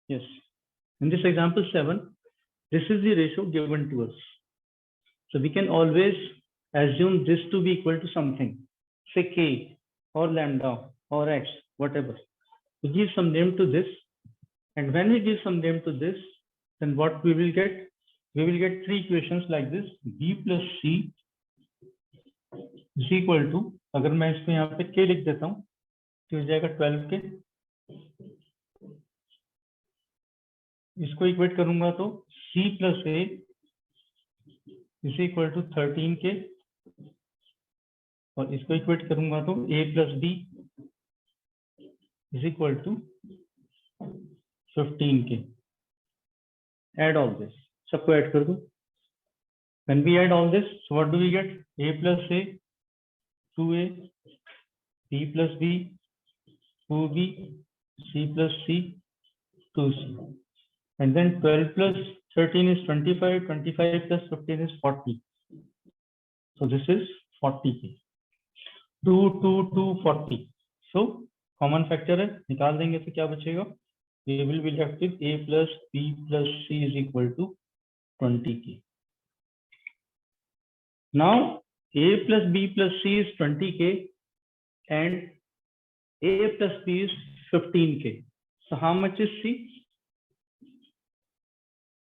Yes. In this example 7, this is the ratio given to us. So we can always assume this to be equal to something, say k or lambda or x, whatever. We give some name to this, and when we give some name to this, then what we will get? We will get three equations like this: b plus c is equal to, अगर मैं इसको यहाँ पे k लिख देता हूँ तो हो जाएगा 12k, इसको इक्वेट करूंगा तो c plus a is equal to 13k, और इसको इक्वेट करूंगा तो a plus b is equal to 15k. Add all this, सबको ऐड कर दो. When we add all this, so what do we get? A plus a, 2a, b plus b, 2b, c plus c, 2c. And then 12 plus 13 is 25, 25 plus 15 is 40. So this is 40k. 2, 2, 2, 40. So common factor है, निकाल देंगे तो क्या बचेगा? A will be left with a plus b plus c is equal to 20k. Now a plus b plus c is 20k and a plus b is 15k. So how much is c?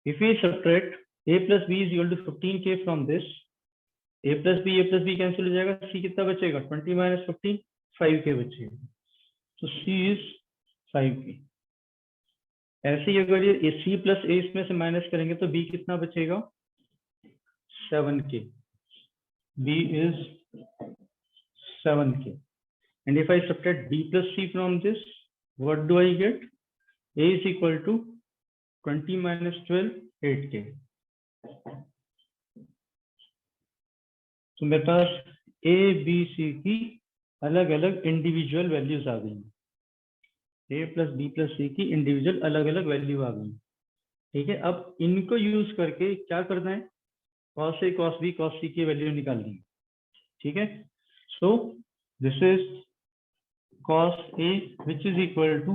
If we subtract a plus b is equal to 15k from this, a plus b cancel हो जाएगा, c कितना बचेगा? 20 minus 15, 5k बचेगा. So c is 5k. ऐसे ही अगर ये c plus a इसमें से माइनस करेंगे तो b कितना बचेगा? 7k. b is 7k. And if I subtract b plus c from this, what do I get? A is equal to 20 minus 12, 8k. तो मेरे पास a, b, c की अलग अलग इंडिविजुअल वैल्यूज आ गई. a plus b plus c की individual अलग अलग value आ गई. ठीक है, अब इनको यूज करके क्या करना है? cos a, cos b, cos c की वैल्यू निकालनी है. ठीक है, so this is cos a which is equal to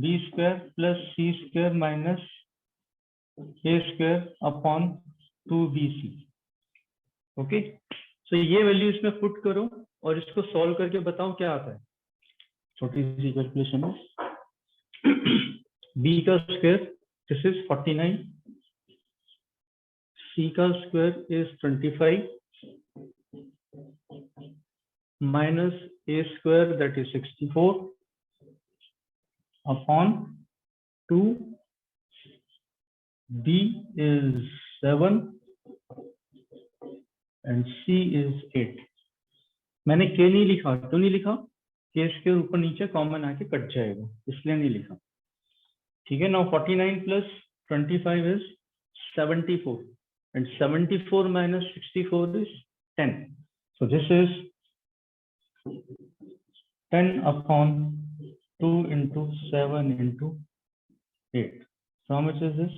b square plus c square minus a square upon 2bc. Okay, so ये वैल्यू इसमें पुट करो और इसको सॉल्व करके बताओ क्या आता है. छोटी सी कैलकुलेशन है. b का स्क्वायर दिस इज 49, c का square is 25 minus a square that is 64 upon 2, b is 7 and c is 8. मैंने k नहीं लिखा. क्यों नहीं लिखा? k के ऊपर नीचे कॉमन आके कट जाएगा, इसलिए नहीं लिखा. ठीक है, now 49 plus 25 is 74 and 74 minus 64 is 10. So this is 10 upon 2 into 7 into 8. So how much is this?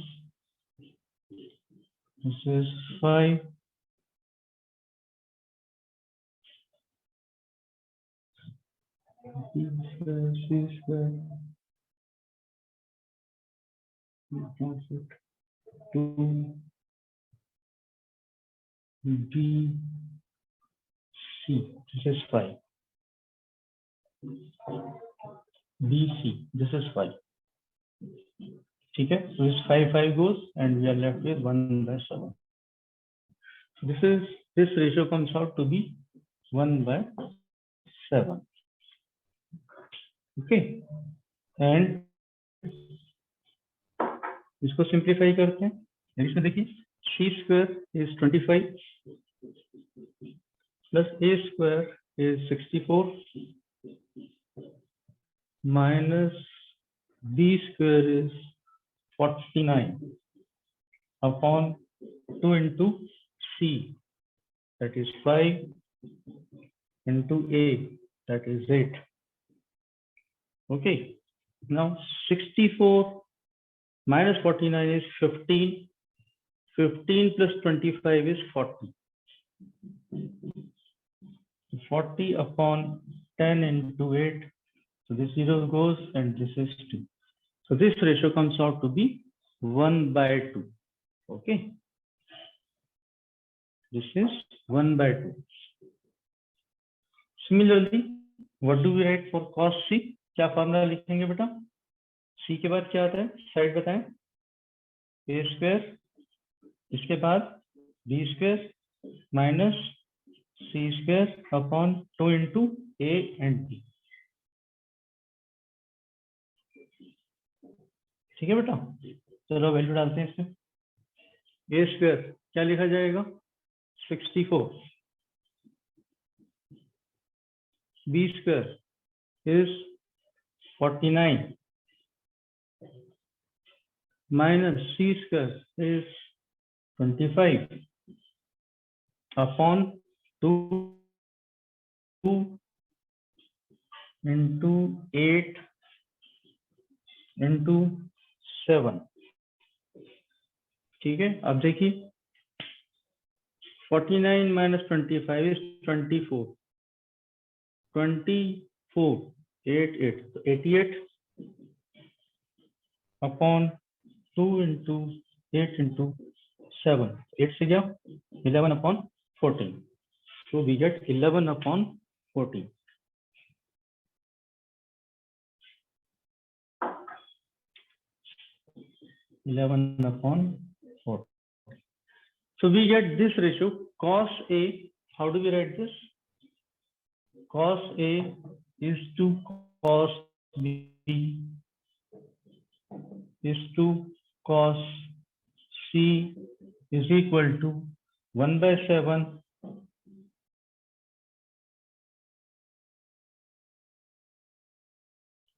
This is 5. B square, C square, 2 B C. This is 5. B C. This is 5. ठीक है, so this 5 goes and we are left with 1/7. So this ratio comes out to be 1/7. Okay, and इसको simplify करते हैं. इसमें देखिए c square is 25 plus a square is 64 minus b square is 49 upon 2 into c, that is 5, into a, that is 8. Okay, now 64 minus 49 is 15. 15 plus 25 is 40. 40 upon 10 into 8. So this 0 goes and this is 2. So So this ratio comes out to be 1/2. Okay, this is 1/2. Similarly, what do we write for cos c? क्या formula लिखेंगे बेटा? c के बाद क्या आता है? Side बताएं. a square, इसके बाद b square minus c square upon 2 into a and b. ठीक है बेटा, चलो वैल्यू डालते हैं इसमें. a स्क्वायर क्या लिखा जाएगा? 64. b square is 49 minus c square is 25 upon 2 into 8 into 7. ठीक है, अब देखिए 49 minus 25 is 24. 24 8 8 तो 88 upon 2 into 8 into 7. 8 से गया 11 upon 14. So we get 11 upon 14. So we get this ratio cos A. How do we write this? Cos A is to cos B is to cos C is equal to 1/7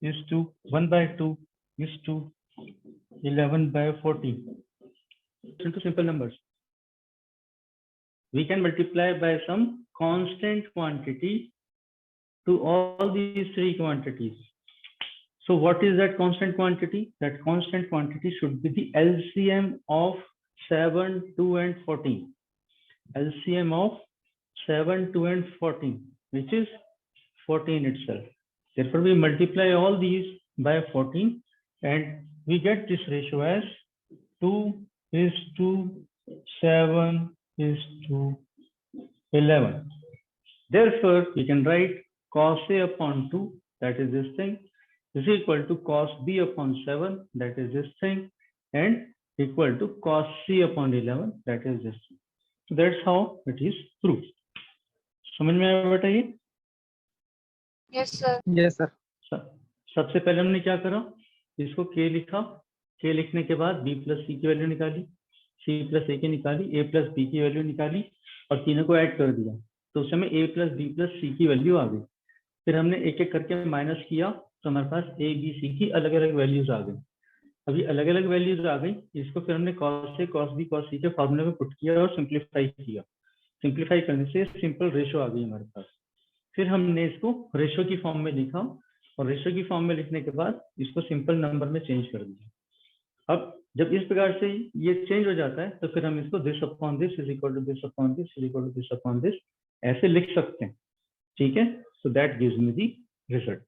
is to 1/2 is to 11/14. Into simple numbers. We can multiply by some constant quantity to all these three quantities. So what is that constant quantity? That constant quantity should be the LCM of 7, 2 and 14. LCM of 7, 2 and 14, which is 14 itself. Therefore, we multiply all these by 14 and we get this ratio as 2:7:11. Therefore, we can write cos A upon 2, that is this thing, is equal to cos B upon 7, that is this thing, and equal to cos C upon 11, that is this thing. So that's how it is proved. समझ में आया बेटा ये? Yes, sir. Yes, sir. सबसे पहले हमने क्या करा, इसको k लिखा, k लिखने के बाद b प्लस c की वैल्यू निकाली, c प्लस a की निकाली, a प्लस b की वैल्यू निकाली और तीनों को ऐड कर दिया, तो उस समय a plus b plus c की वैल्यू आ गई. फिर हमने एक एक करके माइनस किया तो हमारे पास a b c की अलग अलग वैल्यूज आ गई. अभी अलग अलग वैल्यूज आ गई, इसको फिर हमने cos a cos b cos c के फॉर्मूले में पुट किया और सिंप्लीफाई किया. सिंप्लीफाई करने से सिंपल रेशो आ गई हमारे पास. फिर हमने इसको रेशो की फॉर्म में लिखा और रेशो की फॉर्म में लिखने के बाद इसको सिंपल नंबर में चेंज कर दिया. अब जब इस प्रकार से ये चेंज हो जाता है तो फिर हम इसको this upon this is equal to this upon this is equal to this upon this ऐसे लिख सकते हैं. ठीक है, so that gives me the result.